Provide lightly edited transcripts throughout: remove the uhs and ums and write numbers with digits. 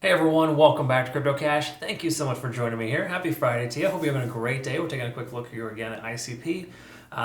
Hey everyone, welcome back to Crypto Cash. Thank you so much for joining me here. Happy Friday to you. I hope you're having a great day. We're taking a quick look here again at ICP.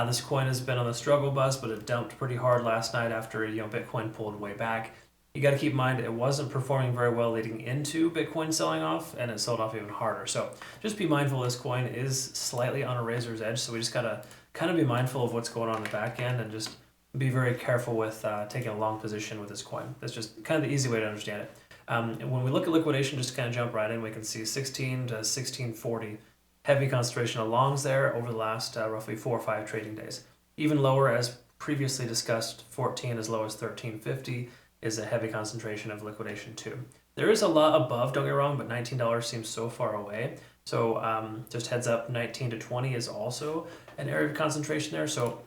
This coin has been on the struggle bus, but it dumped pretty hard last night after Bitcoin pulled way back. You got to keep in mind it wasn't performing very well leading into Bitcoin selling off, and it sold off even harder. So just be mindful this coin is slightly on a razor's edge. So we just got to kind of be mindful of what's going on in the back end and just be very careful with taking a long position with this coin. That's just kind of the easy way to understand it. When we look at liquidation, just to kind of jump right in, we can see 16 to 1640 heavy concentration of longs there over the last roughly 4 or 5 trading days. Even lower, as previously discussed, 14 as low as 1350 is a heavy concentration of liquidation too. There is a lot above, don't get me wrong, but $19 seems so far away. So just heads up, 19 to 20 is also an area of concentration there. So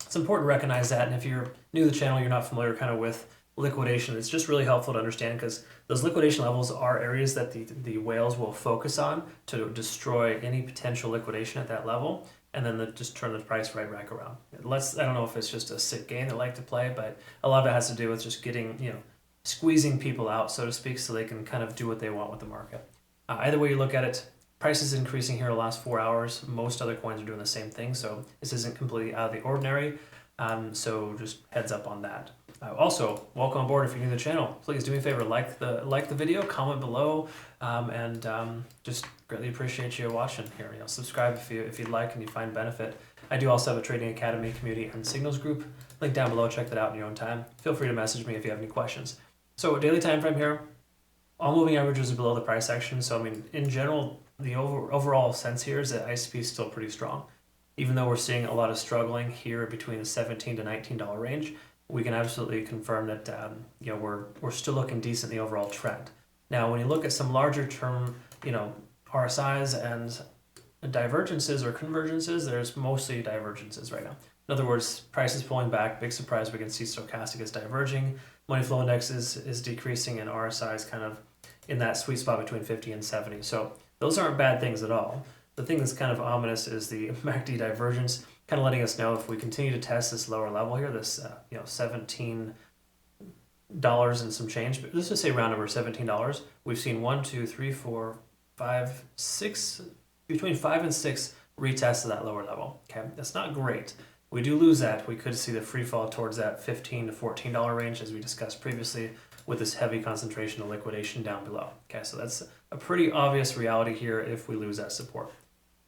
it's important to recognize that. And if you're new to the channel, you're not familiar kind of with liquidation, it's just really helpful to understand because those liquidation levels are areas that the whales will focus on to destroy any potential liquidation at that level, and then just turn the price right back around. I don't know if it's just a sick game they like to play, but a lot of it has to do with just getting, squeezing people out, so to speak, so they can kind of do what they want with the market. Either way you look at it, price is increasing here the last 4 hours. Most other coins are doing the same thing, so this isn't completely out of the ordinary. So just heads up on that. Also, welcome aboard if you're new to the channel. Please do me a favor, like the video, comment below, and just greatly appreciate you watching here. Subscribe if you'd like and you find benefit. I do also have a Trading Academy community and signals group. Link down below. Check that out in your own time. Feel free to message me if you have any questions. So daily time frame here, all moving averages are below the price action. So I mean, in general, the overall sense here is that ICP is still pretty strong. Even though we're seeing a lot of struggling here between the $17 to $19 range, we can absolutely confirm that we're still looking decent in the overall trend. Now, when you look at some larger term, RSIs and divergences or convergences, there's mostly divergences right now. In other words, price is pulling back. Big surprise, we can see stochastic is diverging. Money flow index is decreasing, and RSI is kind of in that sweet spot between 50 and 70. So those aren't bad things at all. The thing that's kind of ominous is the MACD divergence, kind of letting us know if we continue to test this lower level here, this $17 and some change, but let's just say round number $17. We've seen 1, 2, 3, 4, 5, 6, between 5 and 6 retests of that lower level. Okay, that's not great. We do lose that. We could see the free fall towards that $15 to $14 range, as we discussed previously, with this heavy concentration of liquidation down below. Okay, so that's a pretty obvious reality here if we lose that support.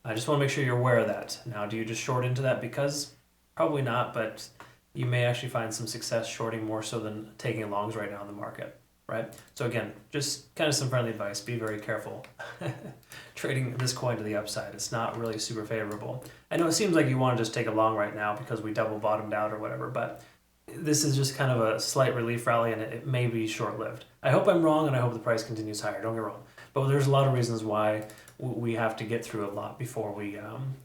I just want to make sure you're aware of that. Now, do you just short into that? Because probably not, but you may actually find some success shorting more so than taking longs right now in the market, right? So again, just kind of some friendly advice. Be very careful trading this coin to the upside. It's not really super favorable. I know it seems like you want to just take a long right now because we double bottomed out or whatever, but this is just kind of a slight relief rally, and it may be short-lived. I hope I'm wrong, and I hope the price continues higher. Don't get wrong. But there's a lot of reasons why we have to get through a lot before we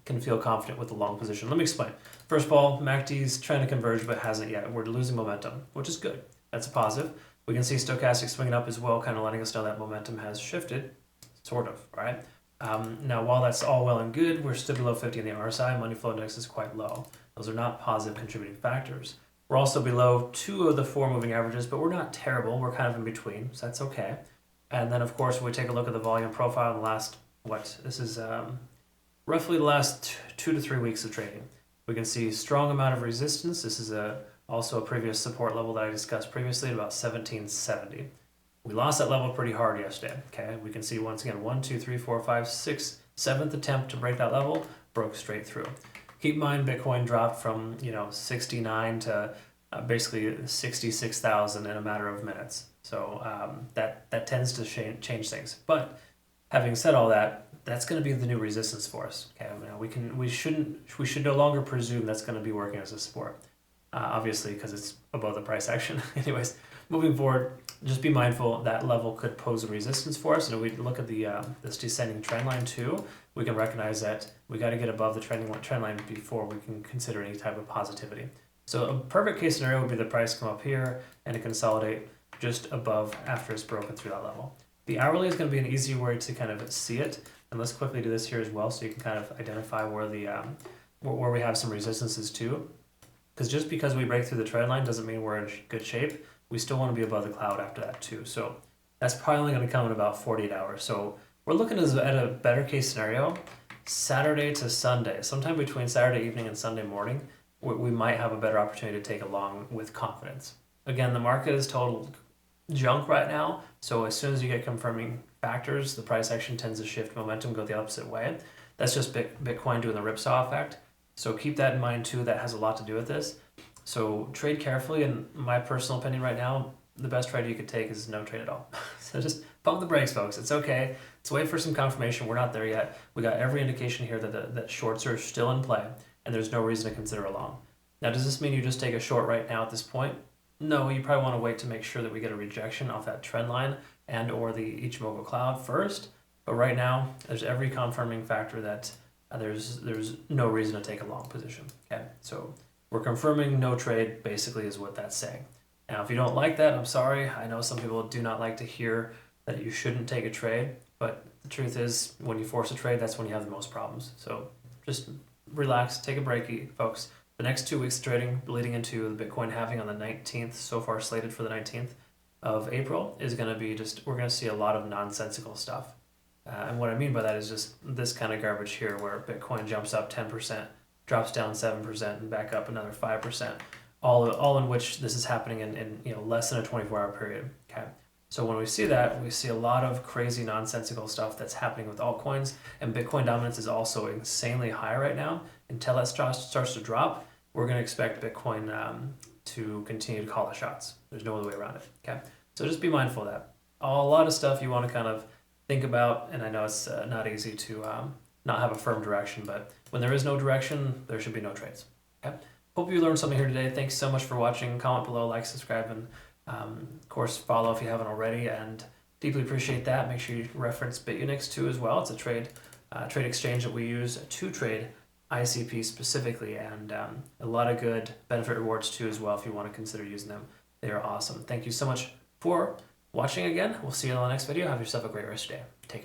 can feel confident with the long position. Let me explain. First of all, MACD's trying to converge but hasn't yet. We're losing momentum, which is good. That's a positive. We can see stochastic swinging up as well, kind of letting us know that momentum has shifted, sort of, right? Now, while that's all well and good, we're still below 50 in the RSI. Money flow index is quite low. Those are not positive contributing factors. We're also below 2 of the 4 moving averages, but we're not terrible. We're kind of in between, so that's okay. And then, of course, when we take a look at the volume profile in the last, this is roughly the last 2 to 3 weeks of trading. We can see strong amount of resistance. This is also a previous support level that I discussed previously at about 1770. We lost that level pretty hard yesterday, okay? We can see once again, 1, 2, 3, 4, 5, 6, 7th attempt to break that level, broke straight through. Keep in mind, Bitcoin dropped from 69 to basically 66,000 in a matter of minutes. So that tends to change things. But having said all that, that's going to be the new resistance for us. Okay, we should no longer presume that's going to be working as a support, obviously, because it's above the price action. Anyways, moving forward, just be mindful that level could pose a resistance for us. And if we look at this descending trend line too, we can recognize that we got to get above the trend line before we can consider any type of positivity. So a perfect case scenario would be the price come up here and to consolidate just above after it's broken through that level. The hourly is going to be an easy way to kind of see it. And let's quickly do this here as well, so you can kind of identify where where we have some resistances too. Because just because we break through the trend line doesn't mean we're in good shape. We still want to be above the cloud after that too. So That's probably only going to come in about 48 hours. So we're looking at a better case scenario, Saturday to Sunday, sometime between Saturday evening and Sunday morning, we might have a better opportunity to take along with confidence. Again, the market is total junk right now, so as soon as you get confirming factors, the price action tends to shift momentum, go the opposite way. That's just Bitcoin doing the ripsaw effect. So keep that in mind too. That has a lot to do with this. So trade carefully. In my personal opinion right now, the best trade you could take is no trade at all. So just pump the brakes, folks. It's okay. Let's wait for some confirmation. We're not there yet. We got every indication here that shorts are still in play, and there's no reason to consider a long. Now, does this mean you just take a short right now at this point? No, you probably want to wait to make sure that we get a rejection off that trend line and or the Ichimoku cloud first. But right now, there's every confirming factor that there's no reason to take a long position. Okay, so we're confirming no trade basically is what that's saying. Now, if you don't like that, I'm sorry. I know some people do not like to hear that you shouldn't take a trade, but the truth is when you force a trade, that's when you have the most problems. So just relax, take a break, folks. The next 2 weeks of trading leading into the Bitcoin halving on the 19th, so far slated for the 19th of April, is going to be we're going to see a lot of nonsensical stuff. And what I mean by that is just this kind of garbage here where Bitcoin jumps up 10%, drops down 7%, and back up another 5%, all in which this is happening in less than a 24-hour period. Okay. So when we see that, we see a lot of crazy nonsensical stuff that's happening with altcoins, and Bitcoin dominance is also insanely high right now. Until that starts to drop, we're going to expect Bitcoin to continue to call the shots. There's no other way around it. Okay, so just be mindful of that. A lot of stuff you want to kind of think about, and I know it's not easy to not have a firm direction, but when there is no direction, there should be no trades. Okay. Hope you learned something here today. Thanks so much for watching. Comment below, like, subscribe, and of course follow if you haven't already. And deeply appreciate that. Make sure you reference Bitunix too as well. It's a trade exchange that we use to trade ICP specifically, and a lot of good benefit rewards too as well if you want to consider using them. They are awesome. Thank you so much for watching again. We'll see you in the next video. Have yourself a great rest of your day. Take care.